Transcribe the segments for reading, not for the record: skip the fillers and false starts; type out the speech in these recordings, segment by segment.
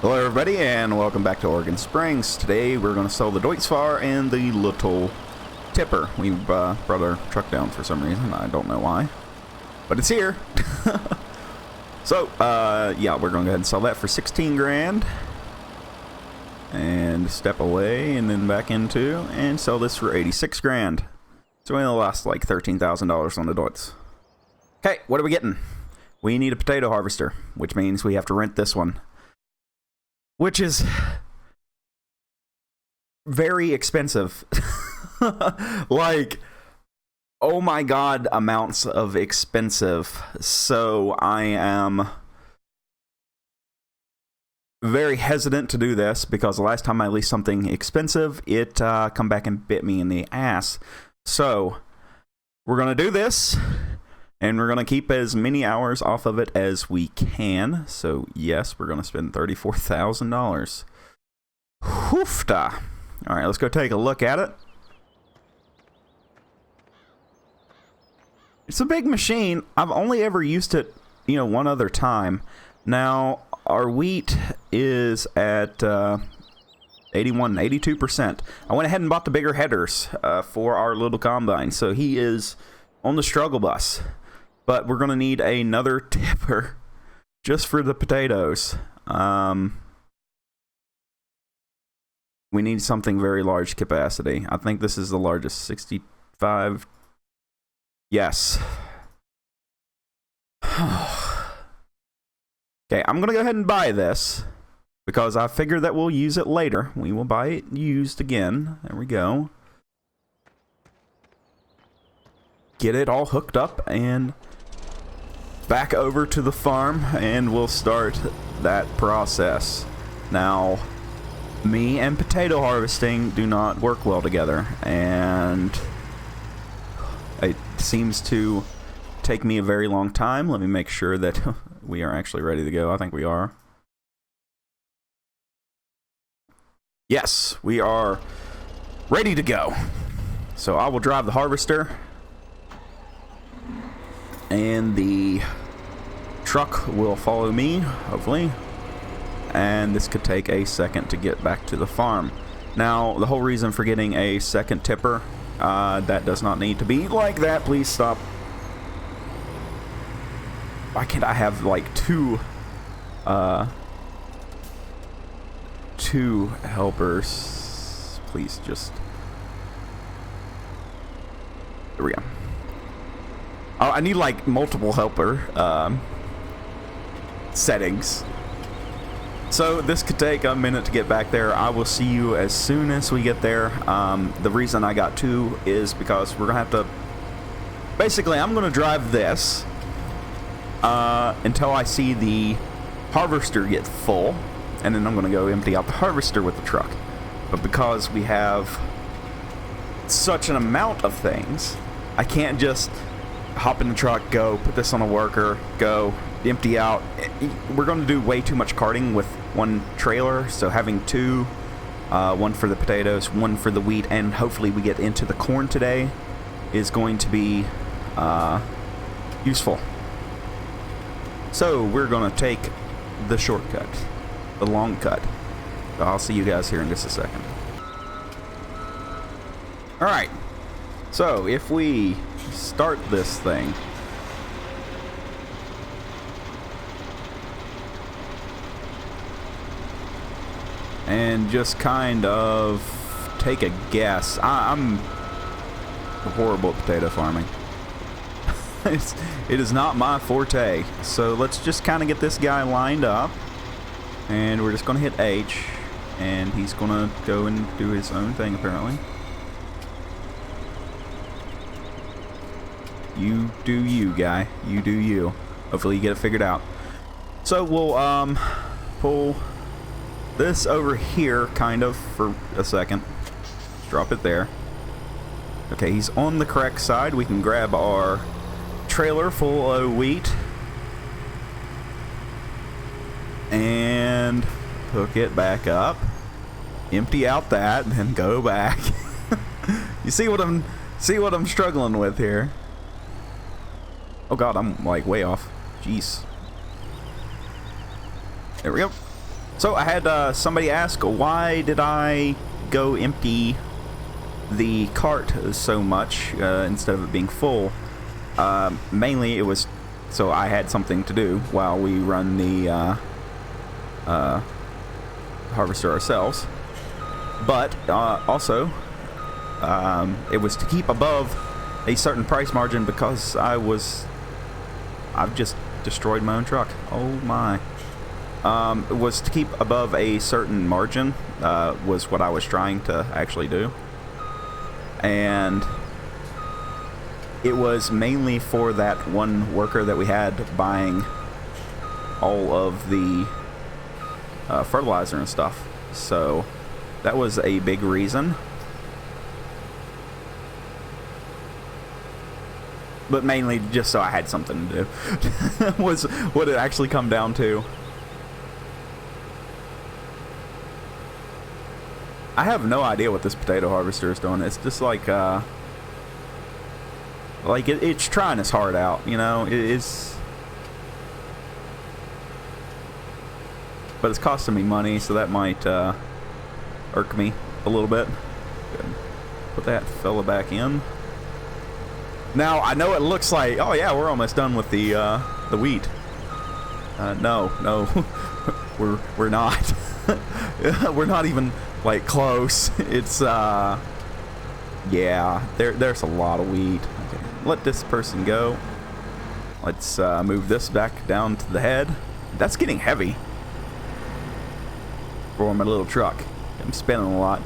Hello everybody and welcome back to Oregon Springs. Today we're going to sell the Deutzfahr and the little tipper. We brought our truck down for some reason. I don't know why. But it's here. So, yeah, we're going to go ahead and sell that for 16 grand. And step away and then back into and sell this for 86 grand. So we only lost like $13,000 on the Deutz. Okay, what are we getting? We need a potato harvester, which means we have to rent this one. Which is very expensive. Like, oh my god, amounts of expensive. So I am very hesitant to do this because the last time I leased something expensive, it come back and bit me in the ass. So we're going to do this. And we're going to keep as many hours off of it as we can. So, yes, we're going to spend $34,000. Hoofta. All right, let's go take a look at it. It's a big machine. I've only ever used it, one other time. Now, our wheat is at 82%. I went ahead and bought the bigger headers for our little combine. So, he is on the struggle bus. But we're going to need another tipper just for the potatoes. We need something very large capacity. I think this is the largest, 65. Yes. Okay, I'm going to go ahead and buy this because I figure that we'll use it later. We will buy it used again. There we go. Get it all hooked up and back over to the farm and we'll start that process. Now, me and potato harvesting do not work well together, and it seems to take me a very long time. Let me make sure that we are actually ready to go. I think we are. Yes, we are ready to go. So I will drive the harvester. And the truck will follow me, hopefully. And this could take a second to get back to the farm. Now, the whole reason for getting a second tipper, that does not need to be like that. Please stop. Why can't I have like two helpers? Please just... There we go. Oh, I need like multiple helper settings. So this could take a minute to get back there. I will see you as soon as we get there. The reason I got two is because we're gonna have to... Basically, I'm gonna drive this until I see the harvester get full, and then I'm gonna go empty out the harvester with the truck. But because we have such an amount of things, I can't just hop in the truck, go, put this on a worker, go, empty out. We're going to do way too much carting with one trailer, so having two, one for the potatoes, one for the wheat, and hopefully we get into the corn today, is going to be useful. So we're going to take the shortcut, the long cut. So I'll see you guys here in just a second. Alright, so if we start this thing, and just kind of take a guess. I'm horrible at potato farming. It is not my forte. So let's just kind of get this guy lined up, and we're just going to hit H, and he's going to go and do his own thing apparently. You do you, guy. You do you. Hopefully you get it figured out. So we'll pull this over here kind of for a second. Just drop it there. Okay, he's on the correct side. We can grab our trailer full of wheat and hook it back up. Empty out that and then go back. You see what I'm struggling with here? Oh god, I'm like way off. Jeez. There we go. So I had somebody ask, why did I go empty the cart so much instead of it being full? Mainly it was so I had something to do while we run the harvester ourselves. But also it was to keep above a certain price margin because I've just destroyed my own truck. Oh my. It was to keep above a certain margin was what I was trying to actually do. And it was mainly for that one worker that we had buying all of the fertilizer and stuff. So that was a big reason. But mainly just so I had something to do was what it actually come down to. I have no idea what this potato harvester is doing. It's just like it's trying its heart out, you know. It's, but it's costing me money, so that might irk me a little bit. Good. Put that fella back in. Now I know it looks like, oh yeah, we're almost done with the wheat. No, we're not. We're not even like close. It's yeah, there's a lot of wheat. Okay, let this person go. Let's move this back down to the head. That's getting heavy for my little truck. I'm spinning a lot.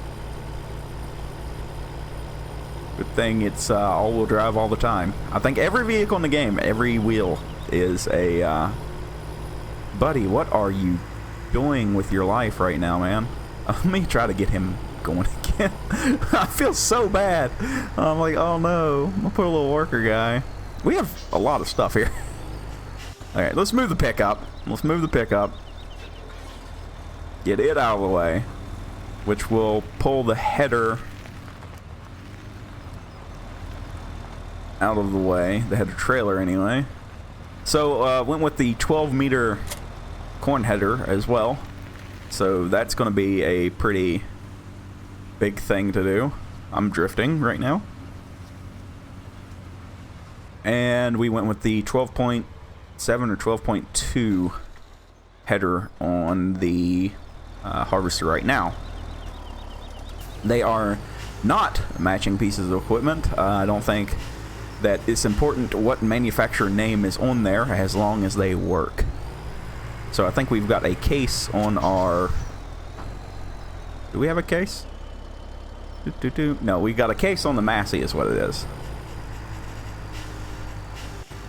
Good thing it's all-wheel drive all the time. I think every vehicle in the game, every wheel is a buddy, what are you doing with your life right now, man? Let me try to get him going again. I feel so bad. I'm like, oh no, my poor little worker guy. We have a lot of stuff here. Alright, let's move the pickup. Let's move the pickup. Get it out of the way, which will pull the header out of the way. The header trailer, anyway. So, went with the 12-meter corn header as well. So that's going to be a pretty big thing to do. I'm drifting right now. And we went with the 12.7 or 12.2 header on the harvester right now. They are not matching pieces of equipment. I don't think that it's important what manufacturer name is on there as long as they work. So I think we've got a case on our... Do we have a case? No, we got a case on the Massey is what it is.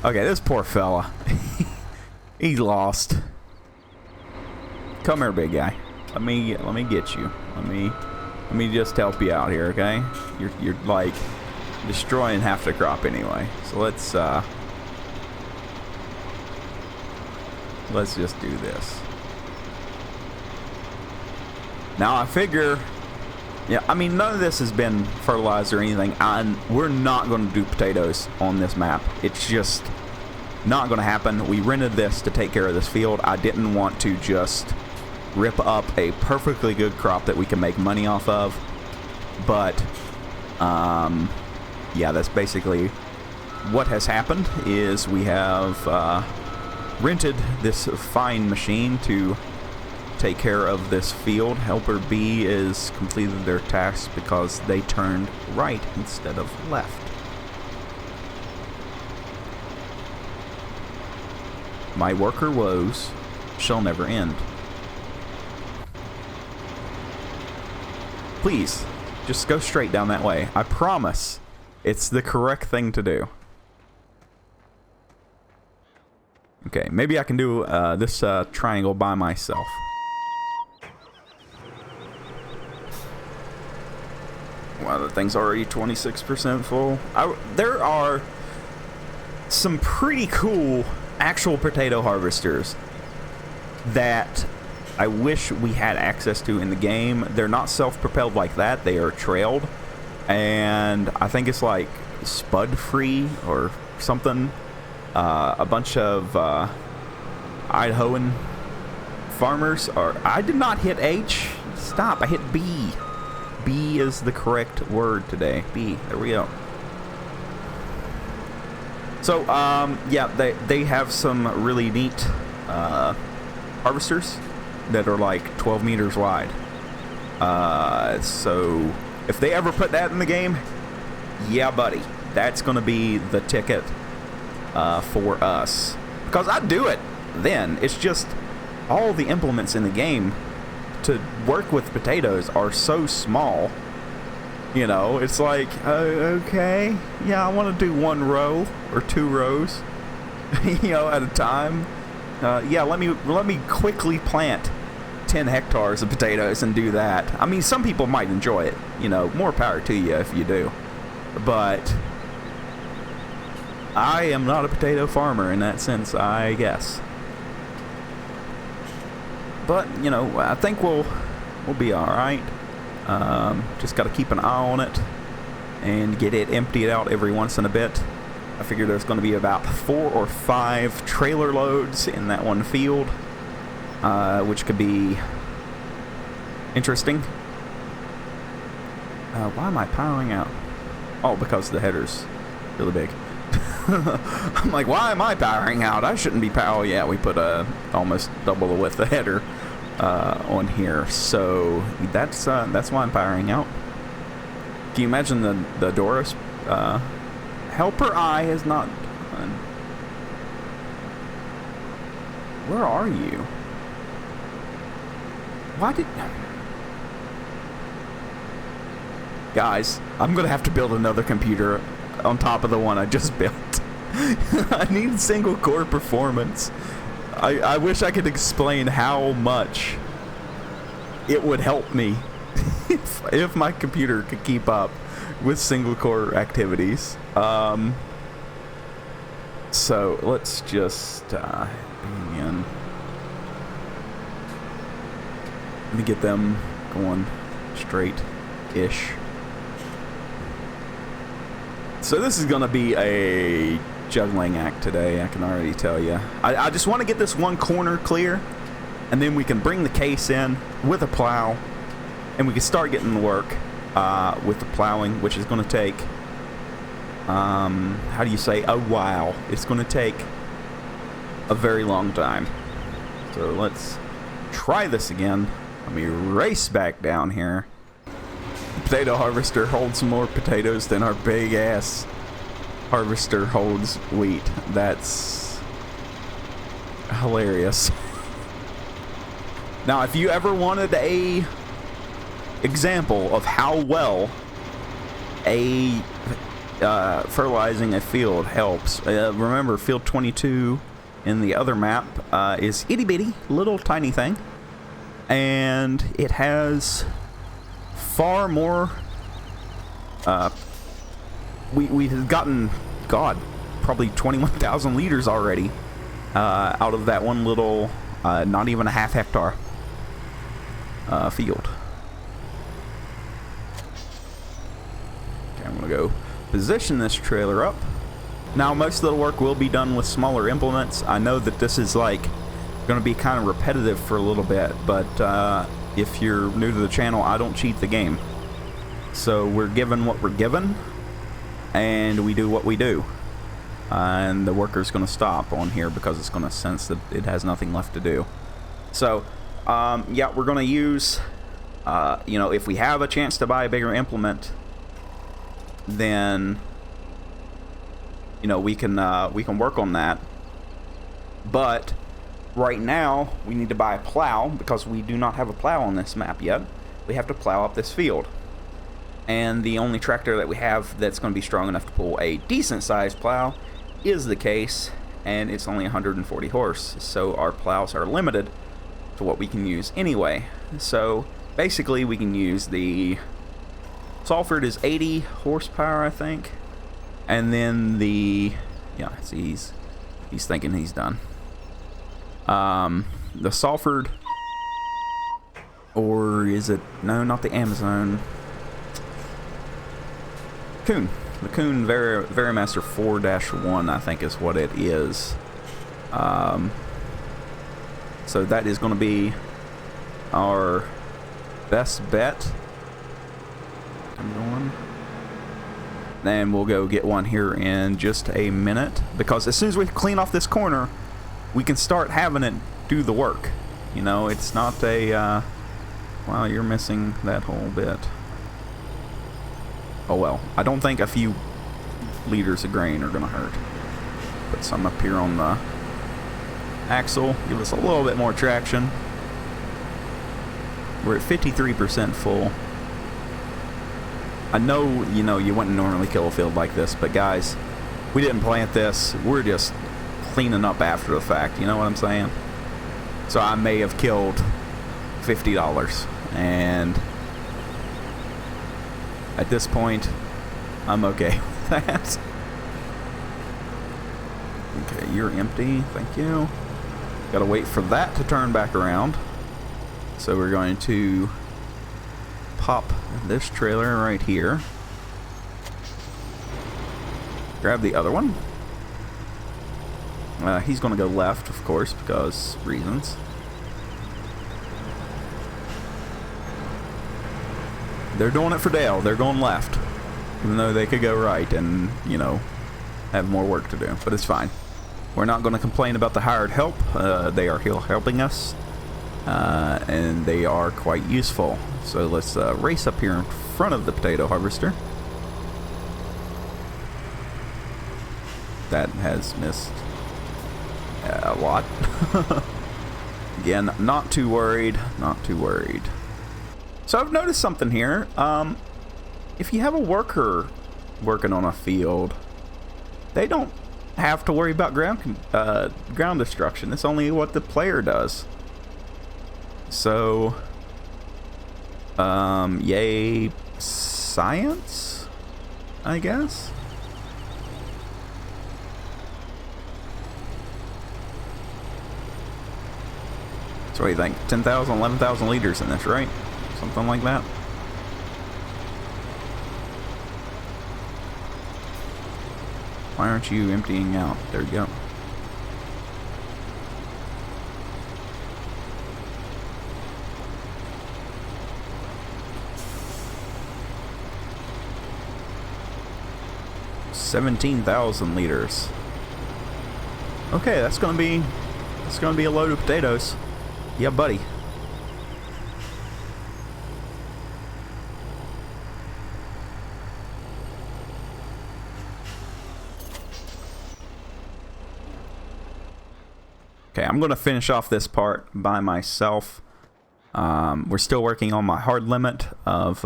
Okay, this poor fella. He lost. Come here, big guy. Let me get you. Let me just help you out here, okay? You're like destroying half the crop anyway. So let's just do this. Now I figure, yeah, I mean none of this has been fertilized or anything. We're not going to do potatoes on this map. It's just not going to happen. We rented this to take care of this field. I didn't want to just rip up a perfectly good crop that we can make money off of. But yeah, that's basically what has happened. Is we have rented this fine machine to take care of this field. Helper B is completed their task because they turned right instead of left. My worker woes shall never end. Please, just go straight down that way. I promise it's the correct thing to do. Okay, maybe I can do this triangle by myself. Wow, that thing's already 26% full. There are some pretty cool actual potato harvesters that I wish we had access to in the game. They're not self-propelled like that. They are trailed. And I think it's like spud-free or something. A bunch of Idahoan farmers are... I did not hit H. Stop, I hit B. B is the correct word today. B, there we go. So, yeah, they have some really neat harvesters that are like 12 meters wide. So, if they ever put that in the game, yeah, buddy, that's going to be the ticket for us. Because I'd do it then. It's just all the implements in the game to work with potatoes are so small. You know, it's like, okay, yeah, I want to do 1 row or 2 rows, you know, at a time. Yeah, let me quickly plant 10 hectares of potatoes and do that. I mean, some people might enjoy it, you know, more power to you if you do. But I am not a potato farmer in that sense, I guess. But, you know, I think we'll be all right. Just got to keep an eye on it and get it emptied out every once in a bit. I figure there's going to be about 4 or 5 trailer loads in that one field, which could be interesting. Why am I powering out? Oh, because the header's really big. I'm like, why am I powering out? I shouldn't be powering. Yeah, we put almost double the width of the header on here, so that's why I'm powering out. Can you imagine the Doris helper eye is not done. Where are you? Why did... Guys, I'm gonna have to build another computer on top of the one I just built. I need single core performance. I wish I could explain how much it would help me if my computer could keep up with single core activities. So let's just again. Let me get them going straight-ish. So this is gonna be a juggling act today, I can already tell you. I just want to get this one corner clear, and then we can bring the case in with a plow, and we can start getting to work with the plowing, which is going to take, how do you say, a while. It's going to take a very long time. So let's try this again. Let me race back down here. The potato harvester holds more potatoes than our big ass harvester holds wheat. That's hilarious. Now, if you ever wanted a example of how well a fertilizing a field helps, remember field 22 in the other map is itty bitty, little tiny thing, and it has far more. We've gotten, God, probably 21,000 liters already out of that one little, not even a half hectare field. Okay, I'm going to go position this trailer up. Now, most of the work will be done with smaller implements. I know that this is like going to be kind of repetitive for a little bit, but if you're new to the channel, I don't cheat the game. So we're given what we're given, and we do what we do. And the worker's going to stop on here because it's going to sense that it has nothing left to do. So, yeah, we're going to use, you know, if we have a chance to buy a bigger implement, then, you know, we can work on that. But right now, we need to buy a plow because we do not have a plow on this map yet. We have to plow up this field. And the only tractor that we have that's going to be strong enough to pull a decent sized plow is the case, and it's only 140 horse, so our plows are limited to what we can use anyway. So basically we can use the Salford is 80 horsepower, I think, and then the, yeah, see, he's thinking he's done. The Salford, or is it, no, not the Amazon, Kuhn. The Kuhn Verimaster 4-1, I think is what it is. So that is going to be our best bet. I'm going. Then we'll go get one here in just a minute, because as soon as we clean off this corner, we can start having it do the work. You know, it's not a well, you're missing that whole bit. Oh well, I don't think a few liters of grain are gonna hurt. Put some up here on the axle, give us a little bit more traction. We're at 53% full. I know, you know, you wouldn't normally kill a field like this, but guys, we didn't plant this. We're just cleaning up after the fact, you know what I'm saying? So I may have killed $50, and at this point, I'm okay with that. Okay, you're empty, thank you. Gotta wait for that to turn back around. So we're going to pop this trailer right here. Grab the other one. He's going to go left, of course, because reasons. They're doing it for Dale. They're going left. Even though they could go right and, you know, have more work to do. But it's fine. We're not going to complain about the hired help. They are helping us. And they are quite useful. So let's race up here in front of the potato harvester. That has missed a lot. Again, not too worried. Not too worried. So I've noticed something here. If you have a worker working on a field, they don't have to worry about ground destruction. It's only what the player does. So, yay science, I guess. So what do you think? 10,000, 11,000 liters in this, right? Something like that. Why aren't you emptying out? There you go. $17,000 liters. Okay, that's gonna be a load of potatoes. Yeah, buddy. Okay, I'm gonna finish off this part by myself. We're still working on my hard limit of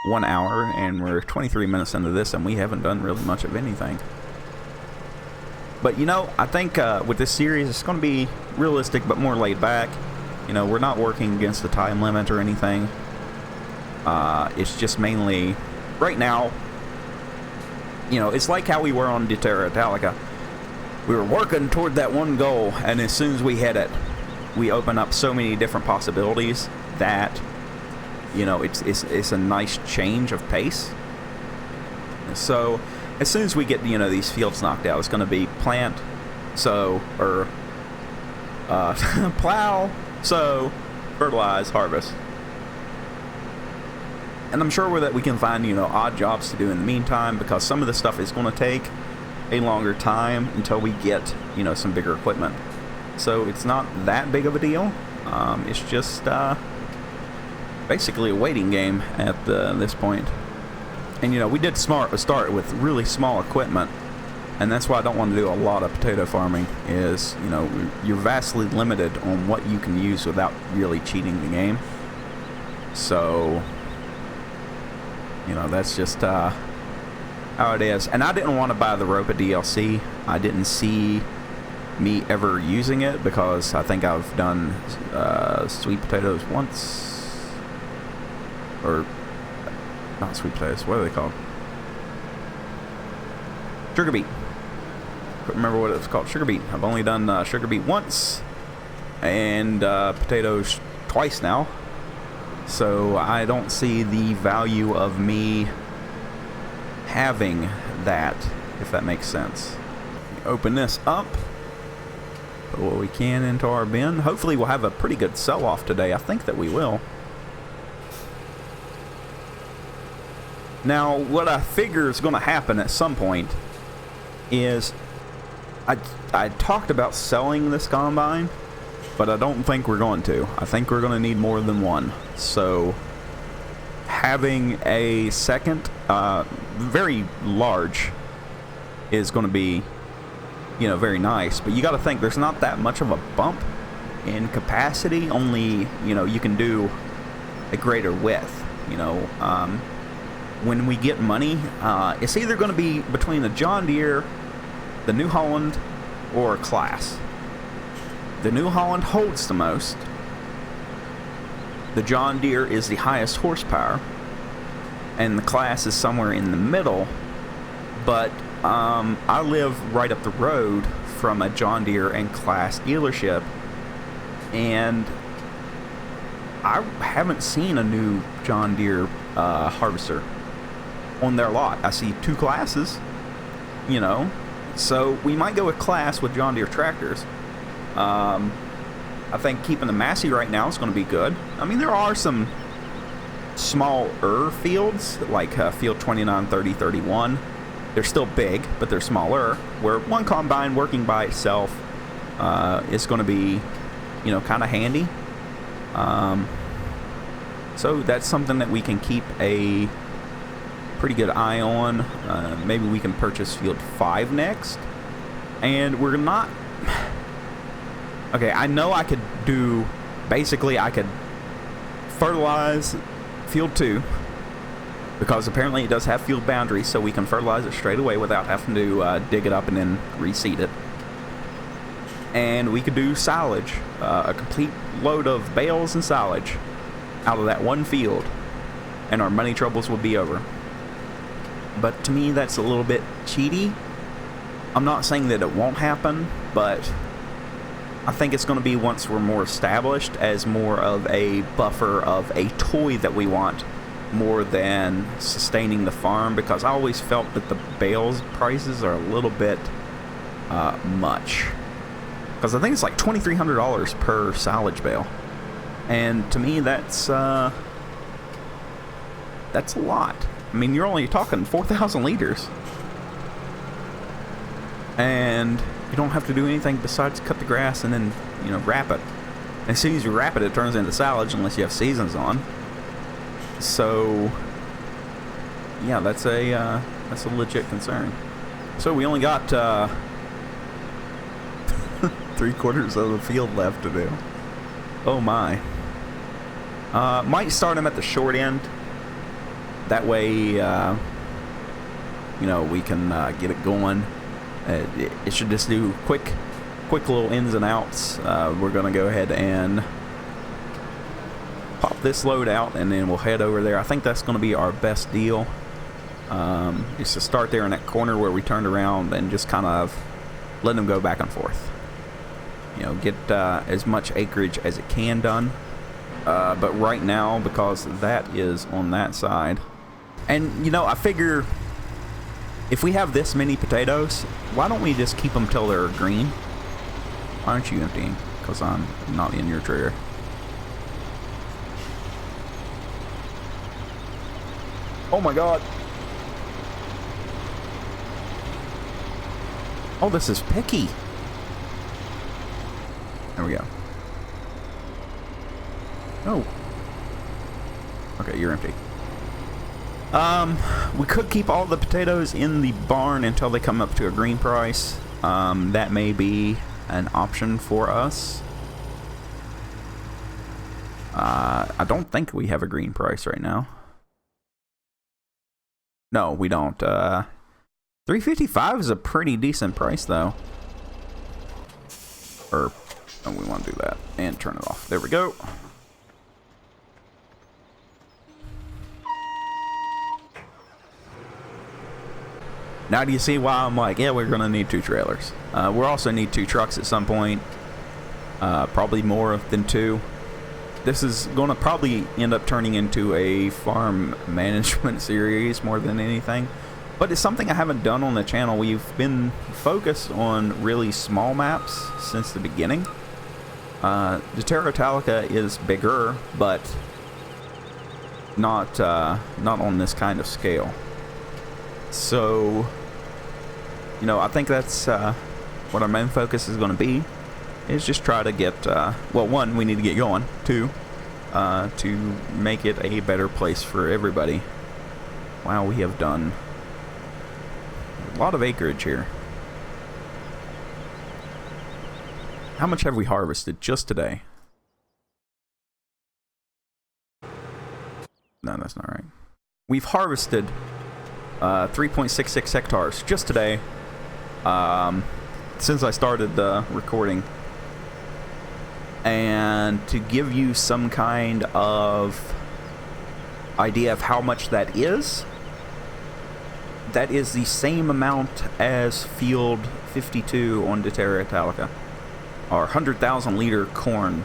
1 hour, and we're 23 minutes into this, and we haven't done really much of anything. But you know, I think with this series, it's going to be realistic but more laid back. You know, we're not working against the time limit or anything. It's just mainly right now. You know, it's like how we were on Terra Italica. We were working toward that one goal, and as soon as we hit it, we open up so many different possibilities that, you know, it's a nice change of pace. So as soon as we get, you know, these fields knocked out, it's going to be plant, sow, or plow, sow, fertilize, harvest. And I'm sure that we can find, you know, odd jobs to do in the meantime, because some of the stuff is going to take a longer time until we get, you know, some bigger equipment. So it's not that big of a deal. It's just basically a waiting game at this point. And you know, we did start with really small equipment, and that's why I don't want to do a lot of potato farming. Is, you know, you're vastly limited on what you can use without really cheating the game. So, you know, that's just how it is. And I didn't want to buy the Ropa DLC. I didn't see me ever using it, because I think I've done sweet potatoes once, or not sweet potatoes, what are they called? Sugar beet. Couldn't remember what it was called. Sugar beet. I've only done sugar beet once, and potatoes twice now. So I don't see the value of me having that, if that makes sense. Open this up. Put what we can into our bin. Hopefully we'll have a pretty good sell-off today. I think that we will. Now, what I figure is going to happen at some point is I talked about selling this combine, but I don't think we're going to. I think we're going to need more than one. So having a second, very large, is going to be, you know, very nice. But you got to think there's not that much of a bump in capacity. Only, you know, you can do a greater width. You know, when we get money, it's either going to be between the John Deere, the New Holland, or a Class. The New Holland holds the most. The John Deere is the highest horsepower, and the Class is somewhere in the middle. But I live right up the road from a John Deere and Class dealership, and I haven't seen a new John Deere harvester on their lot. I see two Classes, you know, so we might go with Class with John Deere tractors. I think keeping the Massey right now is going to be good. I mean, there are some smaller fields, like field 29, 30, 31. They're still big, but they're smaller, where one combine working by itself is going to be, you know, kind of handy. So that's something that we can keep a pretty good eye on. Maybe we can purchase field 5 next. And we're not... Okay, I know I could do... Basically, I could fertilize field 2, because apparently it does have field boundaries, so we can fertilize it straight away without having to dig it up and then reseed it. And we could do silage, a complete load of bales and silage out of that one field, and our money troubles would be over. But to me, that's a little bit cheaty. I'm not saying that it won't happen, but I think it's going to be once we're more established, as more of a buffer of a toy that we want, more than sustaining the farm, because I always felt that the bales prices are a little bit much. Because I think it's like $2,300 per silage bale. And to me, that's a lot. I mean, you're only talking 4,000 liters. And you don't have to do anything besides cut the grass and then, you know, wrap it. And as soon as you wrap it, it turns into silage unless you have seasons on. So, yeah, that's a legit concern. So we only got 3/4 of the field left to do. Oh my. Might start them at the short end. That way, you know, we can get it going. It should just do quick little ins and outs. We're going to go ahead and pop this load out, and then we'll head over there. I think that's going to be our best deal. Is to start there in that corner where we turned around and just kind of let them go back and forth. You know, get as much acreage as it can done. But right now, because that is on that side, and you know, I figure if we have this many potatoes, why don't we just keep them till they're green? Why aren't you emptying? Because I'm not in your trigger. Oh my god. Oh, this is picky. There we go. Oh. Okay, you're empty. We could keep all the potatoes in the barn until they come up to a green price. That may be an option for us. I don't think we have a green price right now. No, we don't. $3.55 is a pretty decent price, though. Or, oh, we want to do that and turn it off. There we go. Now do you see why I'm like, yeah, we're going to need 2 trailers. We'll also need 2 trucks at some point. Probably more than 2. This is going to probably end up turning into a farm management series more than anything. but it's something I haven't done on the channel. We've been focused on really small maps since the beginning. The Terra Italica is bigger, but not on this kind of scale. So, you know, I think that's what our main focus is going to be, is just try to get, well, one, we need to get going, two, to make it a better place for everybody. Wow, we have done a lot of acreage here. How much have we harvested just today? No, that's not right. We've harvested 3.66 hectares just today, since I started recording. And to give you some kind of idea of how much that is the same amount as field 52 on the Terra Italica, our 100,000 liter corn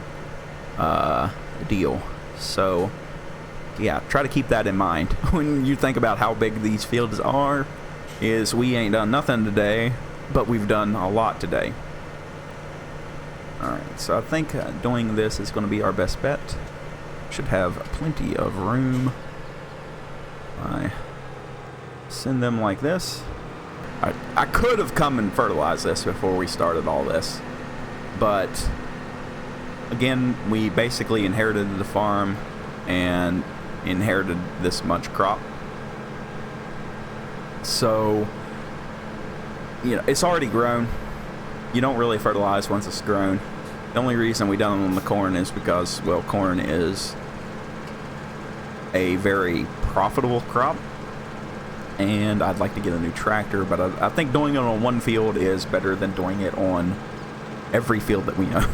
deal. So yeah, try to keep that in mind when you think about how big these fields are. Is we ain't done nothing today, but we've done a lot today. Alright, so I think doing this is going to be our best bet. Should have plenty of room. I send them like this. I could have come and fertilized this before we started all this, but again, we basically inherited the farm and inherited this much crop. So, you know, it's already grown. You don't really fertilize once it's grown. The only reason we done it on the corn is because, well, corn is a very profitable crop, and I'd like to get a new tractor, but I think doing it on one field is better than doing it on every field that we own.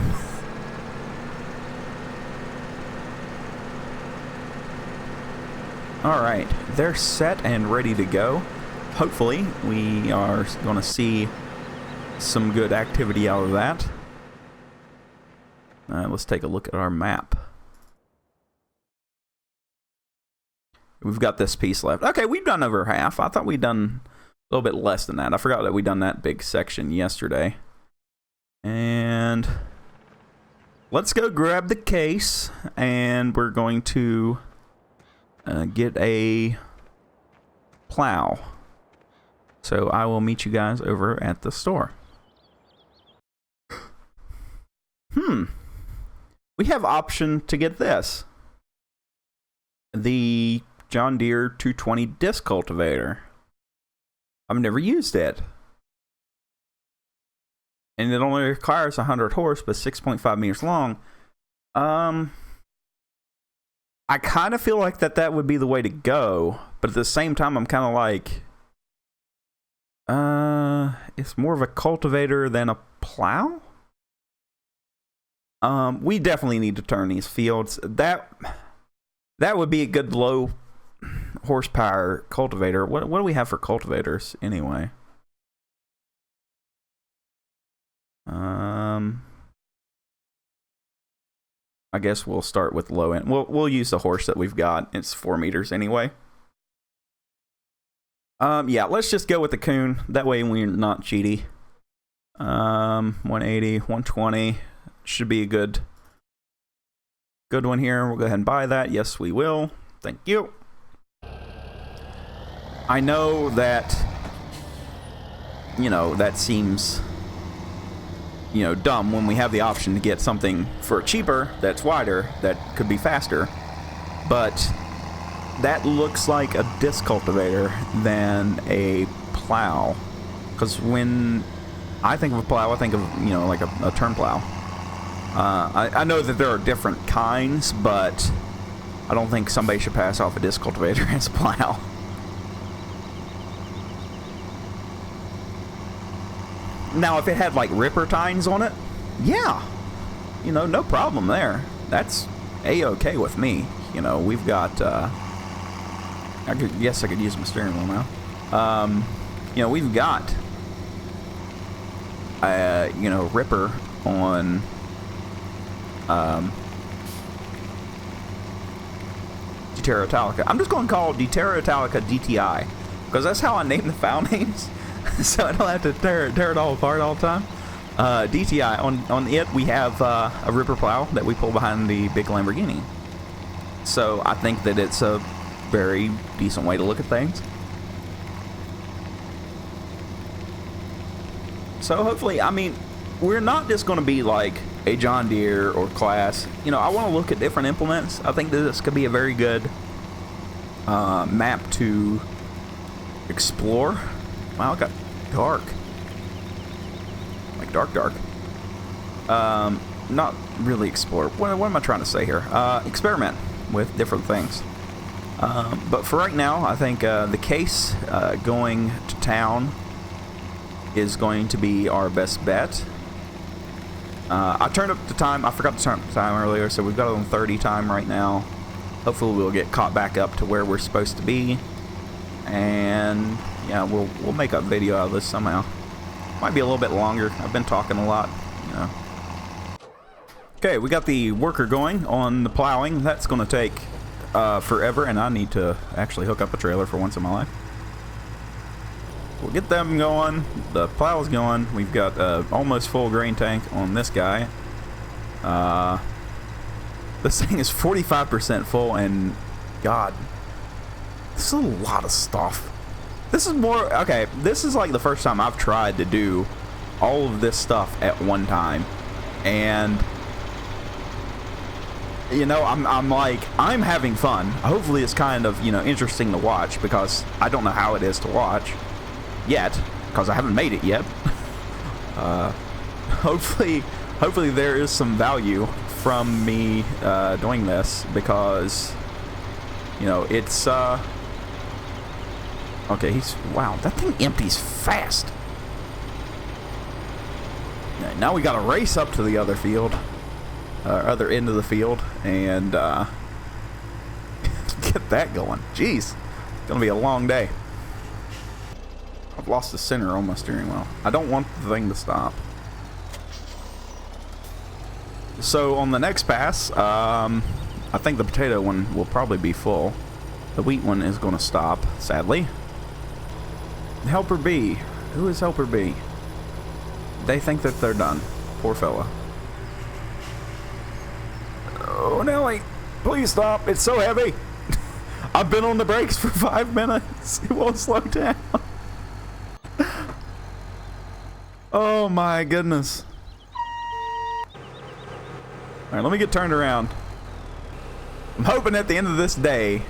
Alright, they're set and ready to go. Hopefully, we are going to see some good activity out of that. Let's take a look at our map. We've got this piece left. Okay, we've done over half. I thought we'd done a little bit less than that. I forgot that we'd done that big section yesterday. And let's go grab the case, and we're going to get a plow. So I will meet you guys over at the store. We have option to get this. The John Deere 220 disc cultivator. I've never used it. And it only requires 100 horse, but 6.5 meters long. I kind of feel like that would be the way to go, but at the same time, I'm kind of like, it's more of a cultivator than a plow. We definitely need to turn these fields. That would be a good low horsepower cultivator. What do we have for cultivators anyway? I guess we'll start with low end. We'll use the horse that we've got. It's 4 meters anyway. Yeah, let's just go with the coon. That way we're not cheaty. 180, 120 should be a good one here. We'll go ahead and buy that. Yes, we will. Thank you. I know that, you know, that seems, you know, dumb when we have the option to get something for cheaper that's wider that could be faster, but that looks like a disc cultivator than a plow, because when I think of a plow, I think of, you know, like a turn plow. I know that there are different kinds, but I don't think somebody should pass off a disc cultivator as a plow. Now, if it had like ripper tines on it, yeah, you know, no problem there. That's a-okay with me. You know, we've got, I guess I could use my steering wheel now. You know, we've got, you know, ripper on, Terra Italica. I'm just going to call it Terra Italica DTI, because that's how I name the file names, so I don't have to tear it all apart all the time. DTI, on it we have a ripper plow that we pull behind the big Lamborghini. So I think that it's a very decent way to look at things. So hopefully, I mean, we're not just going to be like a John Deere or Class. You know, I want to look at different implements. I think that this could be a very good map to explore. Wow, it got dark. Like dark. Not really explore. What am I trying to say here? Experiment with different things. But for right now, I think the case going to town is going to be our best bet. I turned up the time. I forgot to turn up the time earlier, so we've got it on 30 time right now. Hopefully we'll get caught back up to where we're supposed to be, and yeah, we'll make a video out of this somehow. Might be a little bit longer. I've been talking a lot, you know. Okay, we got the worker going on the plowing. That's going to take forever, and I need to actually hook up a trailer for once in my life. We'll get them going. The plow's going. We've got almost full grain tank on this guy. This thing is 45% full, and God, this is a lot of stuff. This is more, okay, this is like the first time I've tried to do all of this stuff at one time, and you know, I'm having fun. Hopefully it's kind of, you know, interesting to watch, because I don't know how it is to watch yet, because I haven't made it yet. Hopefully there is some value from me doing this, because you know, it's okay, wow, that thing empties fast. Now we gotta race up to the other field, other end of the field, and get that going. Jeez, it's gonna be a long day. I've lost the center on my steering wheel. I don't want the thing to stop. So on the next pass, I think the potato one will probably be full. The wheat one is going to stop, sadly. Helper B. Who is Helper B? They think that they're done. Poor fella. Oh, Nelly, please stop. It's so heavy. I've been on the brakes for 5 minutes. It won't slow down. Oh my goodness. Alright, let me get turned around. I'm hoping at the end of this day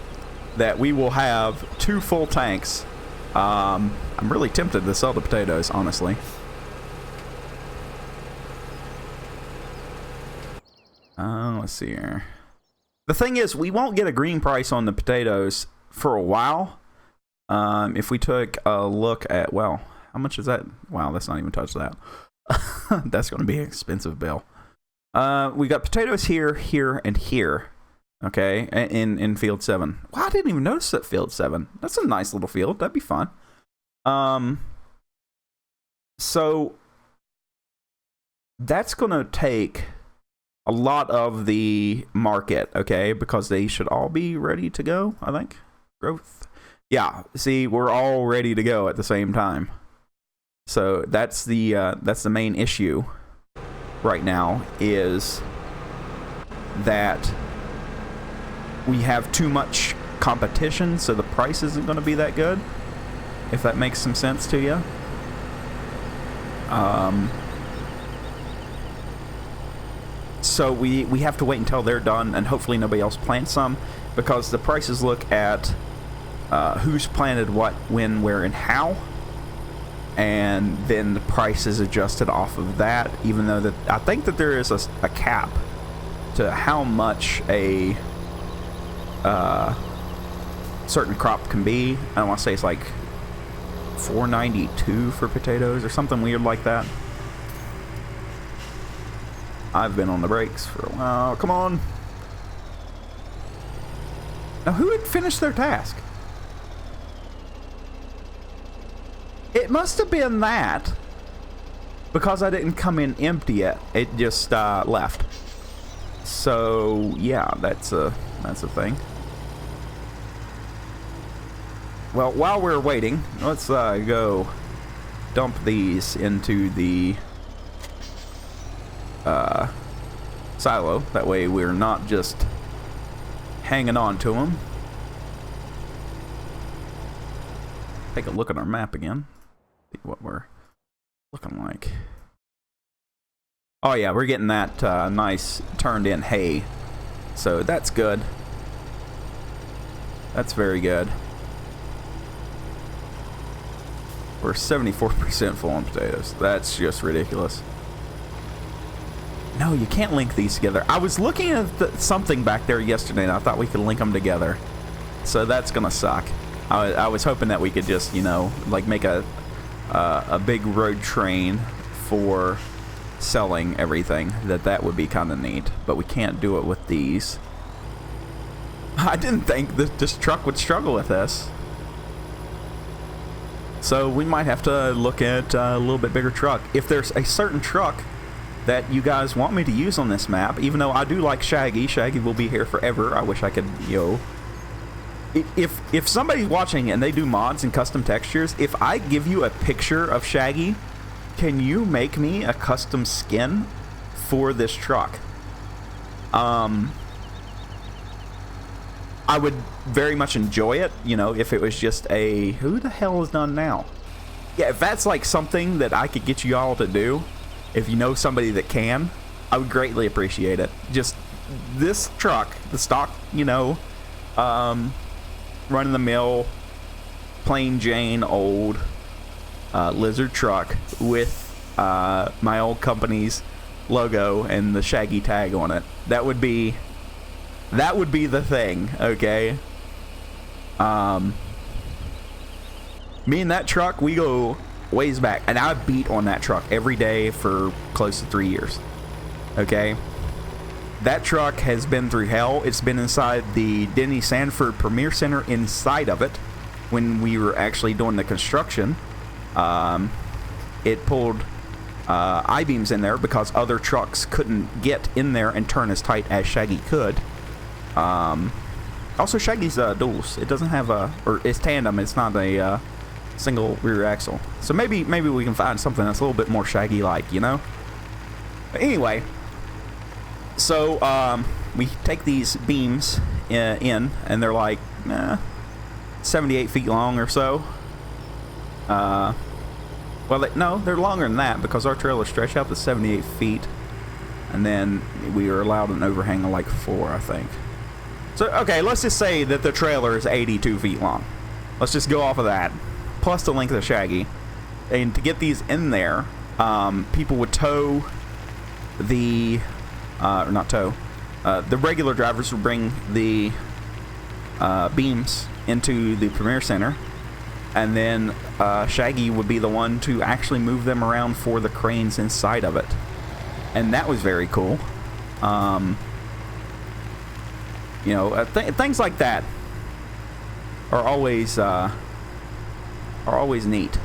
that we will have 2 full tanks. I'm really tempted to sell the potatoes, honestly. Let's see here. The thing is, we won't get a green price on the potatoes for a while. If we took a look at, well, how much is that? Wow, let's not even touch that. That's going to be an expensive bill. We got potatoes here, here, and here. Okay, in field 7. Wow, I didn't even notice that field 7. That's a nice little field. That'd be fun. So that's going to take a lot of the market, okay, because they should all be ready to go, I think. Growth. Yeah, see, we're all ready to go at the same time. So that's the main issue right now, is that we have too much competition, so the price isn't going to be that good, if that makes some sense to you. So we have to wait until they're done, and hopefully nobody else plants some, because the prices look at who's planted what, when, where, and how, and then the price is adjusted off of that, even though that I think that there is a cap to how much a certain crop can be. I don't want to say it's like $4.92 for potatoes or something weird like that. I've been on the brakes for a while. Come on. Now, who had finished their task? It must have been that, because I didn't come in empty yet. It just left. So yeah, that's a thing. well, while we're waiting, let's go dump these into the silo. That way we're not just hanging on to them. Take a look at our map again. See what we're looking like. Oh yeah, we're getting that nice turned in hay. So that's good. That's very good. We're 74% full on potatoes. That's just ridiculous. No, you can't link these together. I was looking at something back there yesterday and I thought we could link them together. So that's gonna suck. I was hoping that we could just, you know, like make a big road train for selling everything. That would be kind of neat. But we can't do it with these. I didn't think that this truck would struggle with this. So we might have to look at a little bit bigger truck. If there's a certain truck that you guys want me to use on this map, even though I do like Shaggy. Shaggy will be here forever. I wish I could, you know... If somebody's watching and they do mods and custom textures, if I give you a picture of Shaggy, can you make me a custom skin for this truck? I would very much enjoy it, you know, if it was just a... Who the hell is done now? Yeah, if that's like something that I could get you all to do, if you know somebody that can, I would greatly appreciate it. Just this truck, the stock, you know, run-of-the-mill, plain Jane old lizard truck with my old company's logo and the Shaggy tag on it. That would be the thing, okay? Me and that truck, we go ways back, and I beat on that truck every day for close to 3 years, okay? That truck has been through hell. It's been inside the Denny Sanford Premier Center inside of it when we were actually doing the construction. It pulled I-beams in there because other trucks couldn't get in there and turn as tight as Shaggy could. Also, Shaggy's duals. It doesn't have a... Or it's tandem. It's not a single rear axle. So maybe we can find something that's a little bit more Shaggy-like, you know? But anyway... So, we take these beams in, and they're like 78 feet long or so. Well, no, they're longer than that because our trailer stretched out to 78 feet. And then we are allowed an overhang of like 4, I think. So, okay, let's just say that the trailer is 82 feet long. Let's just go off of that. Plus the length of Shaggy. And to get these in there, people would tow the... or not tow. The regular drivers would bring the beams into the Premier Center, and then Shaggy would be the one to actually move them around for the cranes inside of it, and that was very cool. You know, things like that are always neat.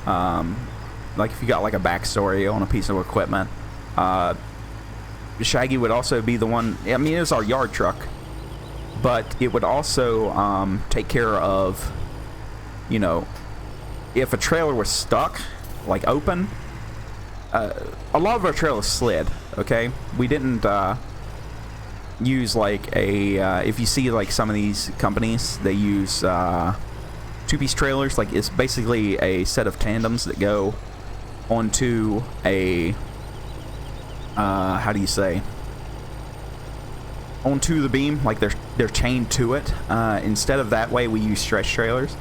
Like if you got like a backstory on a piece of equipment. Shaggy would also be the one... I mean, it's our yard truck, but it would also take care of, you know, if a trailer was stuck, like open. A lot of our trailers slid, okay? We didn't use like a... if you see like some of these companies, they use two-piece trailers. Like it's basically a set of tandems that go onto a... how do you say? Onto the beam, like they're chained to it. Instead of that way, we use stretch trailers.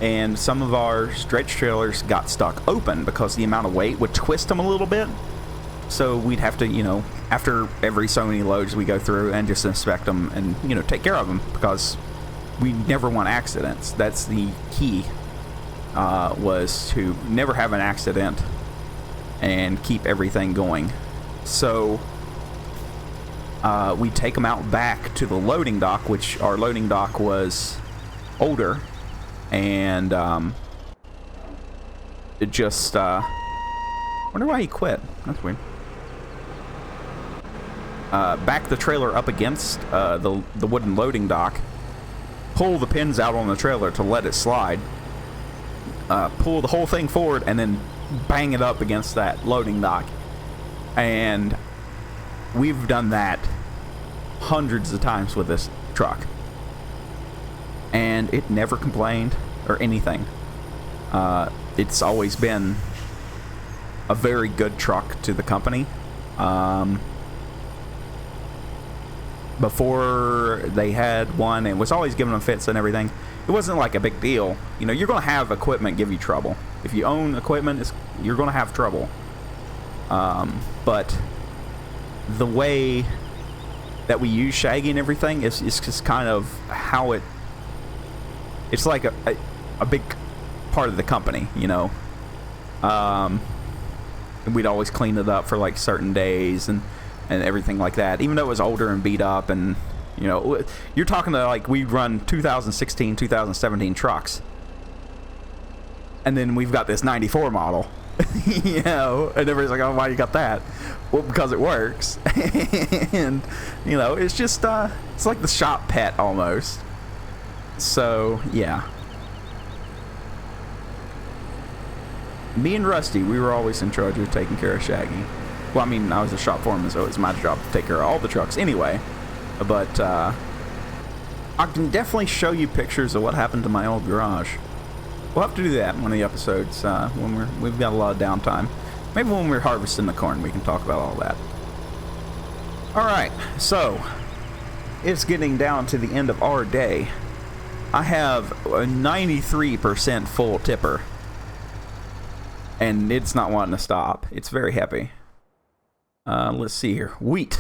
And some of our stretch trailers got stuck open because the amount of weight would twist them a little bit. So we'd have to, you know, after every so many loads, we go through and just inspect them and, you know, take care of them because we never want accidents. That's the key, was to never have an accident and keep everything going. So we take them out back to the loading dock, which our loading dock was older, and it just wonder why he quit. That's weird. Back the trailer up against the wooden loading dock, pull the pins out on the trailer to let it slide, pull the whole thing forward, and then bang it up against that loading dock. And we've done that hundreds of times with this truck, and it never complained or anything. It's always been a very good truck to the company. Before they had one, it was always giving them fits and everything. It wasn't like a big deal. You know, you're going to have equipment give you trouble. If you own equipment, you're going to have trouble. But the way that we use Shaggy and everything is just kind of how it's like a big part of the company, you know. And we'd always clean it up for like certain days and everything like that, even though it was older and beat up. And you know, you're talking to like, we run 2016 2017 trucks, and then we've got this 94 model. You know, and everybody's like, oh, why you got that? Well, because it works. And you know, it's just it's like the shop pet almost. So yeah, me and Rusty, we were always in charge of taking care of Shaggy. Well, I mean, I was a shop foreman, so it was my job to take care of all the trucks anyway. But I can definitely show you pictures of what happened to my old garage. We'll have to do that in one of the episodes when we've got a lot of downtime. Maybe when we're harvesting the corn, we can talk about all that. Alright, so it's getting down to the end of our day. I have a 93% full tipper, and it's not wanting to stop. It's very happy. Let's see here. Wheat.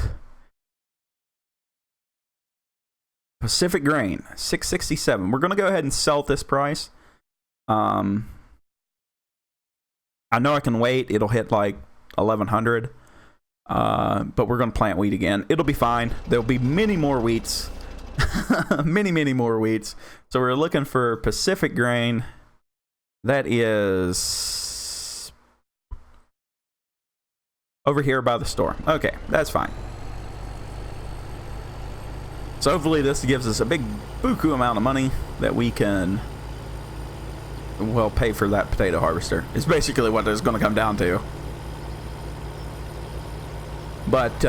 Pacific Grain, $6.67. We're going to go ahead and sell at this price. I know I can wait. It'll hit like 1100. But we're going to plant wheat again. It'll be fine. There'll be many more wheats. many more wheats. So we're looking for Pacific Grain. That is over here by the store. Okay, that's fine. So hopefully this gives us a big buku amount of money that we can, well, pay for that potato harvester. It's basically what it's going to come down to. But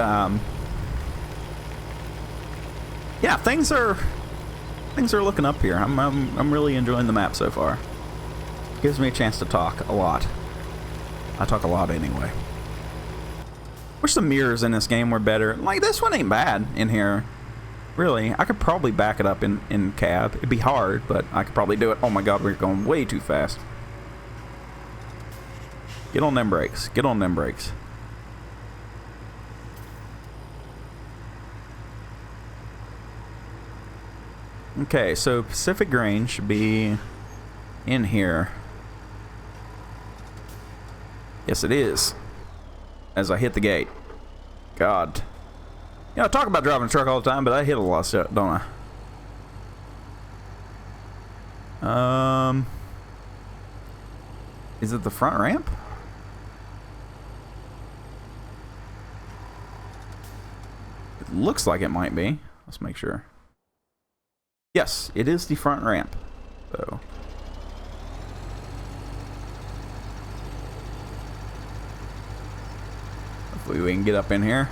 yeah, things are looking up here. I'm really enjoying the map so far. Gives me a chance to talk a lot. I talk a lot anyway. Wish the mirrors in this game were better. Like, this one ain't bad in here. Really, I could probably back it up in cab. It'd be hard, but I could probably do it. Oh my god, we're going way too fast. Get on them brakes. Get on them brakes. Okay, so Pacific Grain should be in here. Yes, it is. As I hit the gate. God. You know, I talk about driving a truck all the time, but I hit a lot of stuff, don't I? Is it the front ramp? It looks like it might be. Let's make sure. Yes, it is the front ramp. So. Hopefully we can get up in here.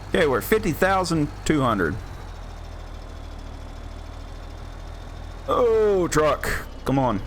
Okay, we're at 50,200. Oh, truck. Come on.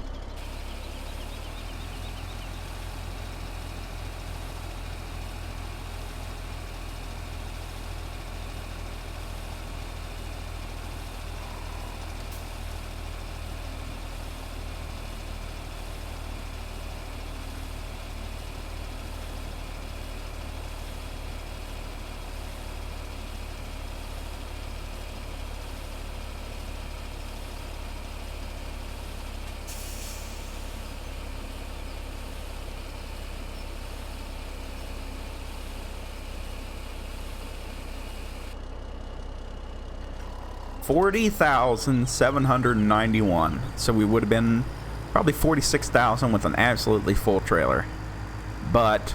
$40,791. So we would have been probably 46,000 with an absolutely full trailer. But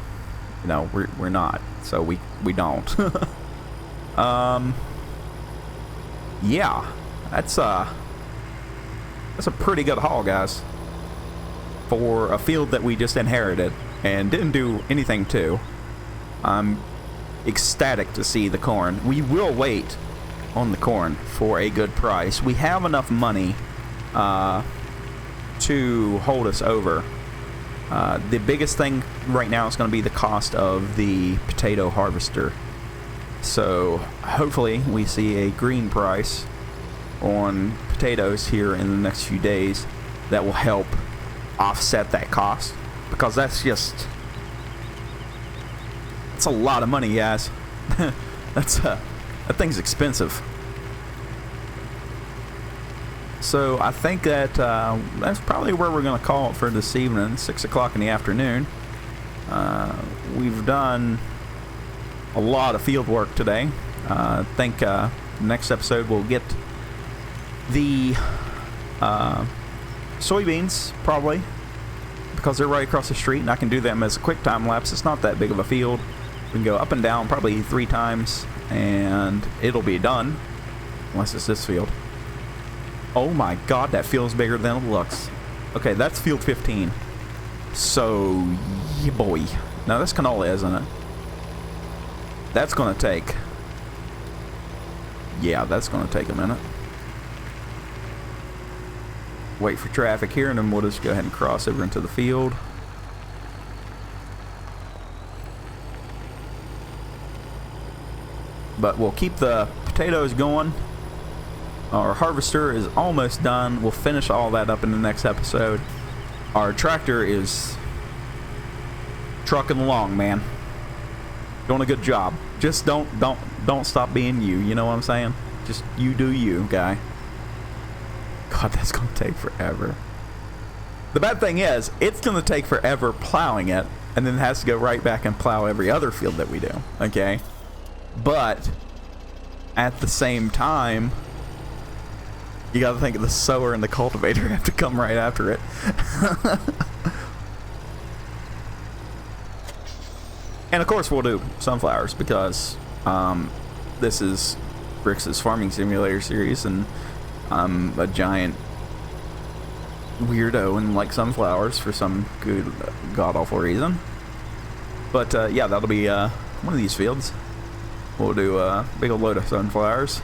you know, we're not, so we don't. yeah, that's a pretty good haul, guys, for a field that we just inherited and didn't do anything to. I'm ecstatic to see the corn. We will wait on the corn for a good price. We have enough money to hold us over. The biggest thing right now is going to be the cost of the potato harvester. So hopefully we see a green price on potatoes here in the next few days that will help offset that cost, because it's a lot of money, guys. That thing's expensive. So I think that that's probably where we're going to call it for this evening, 6 o'clock in the afternoon. We've done a lot of field work today. I think next episode we'll get the soybeans, probably, because they're right across the street, and I can do them as a quick time lapse. It's not that big of a field. We can go up and down probably 3 times, and it'll be done, unless it's this field. Oh my god, that field's bigger than it looks. Okay, that's field 15. So, yeah, boy. Now, that's canola, isn't it? That's going to take... Yeah, that's going to take a minute. Wait for traffic here, and then we'll just go ahead and cross over into the field. But we'll keep the potatoes going. Our harvester is almost done. We'll finish all that up in the next episode. Our tractor is trucking along, man. Doing a good job. Just don't stop being you. You know what I'm saying? Just you do you, guy. God, that's gonna take forever. The bad thing is, it's gonna take forever plowing it, and then it has to go right back and plow every other field that we do. Okay? But at the same time, you gotta think of the sower and the cultivator have to come right after it. And of course we'll do sunflowers, because this is Rick's Farming Simulator series, and I'm a giant weirdo and like sunflowers for some good god-awful reason. But yeah, that'll be one of these fields. We'll do a big old load of sunflowers.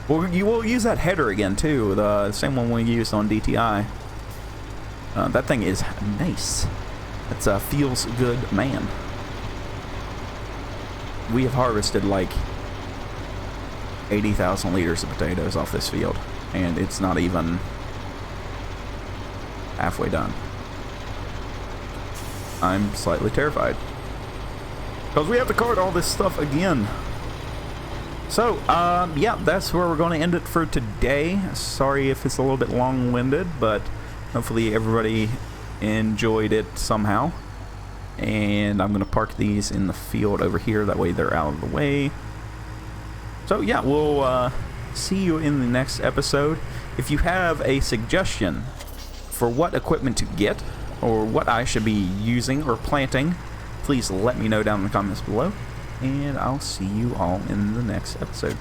We'll use that header again too, the same one we used on DTI. That thing is nice. It's a feels good man. We have harvested like 80,000 liters of potatoes off this field, and it's not even halfway done. I'm slightly terrified, because we have to cart all this stuff again. So, yeah, that's where we're going to end it for today. Sorry if it's a little bit long-winded, but hopefully everybody enjoyed it somehow. And I'm going to park these in the field over here. That way they're out of the way. So, yeah, we'll see you in the next episode. If you have a suggestion for what equipment to get, or what I should be using or planting, please let me know down in the comments below. And I'll see you all in the next episode.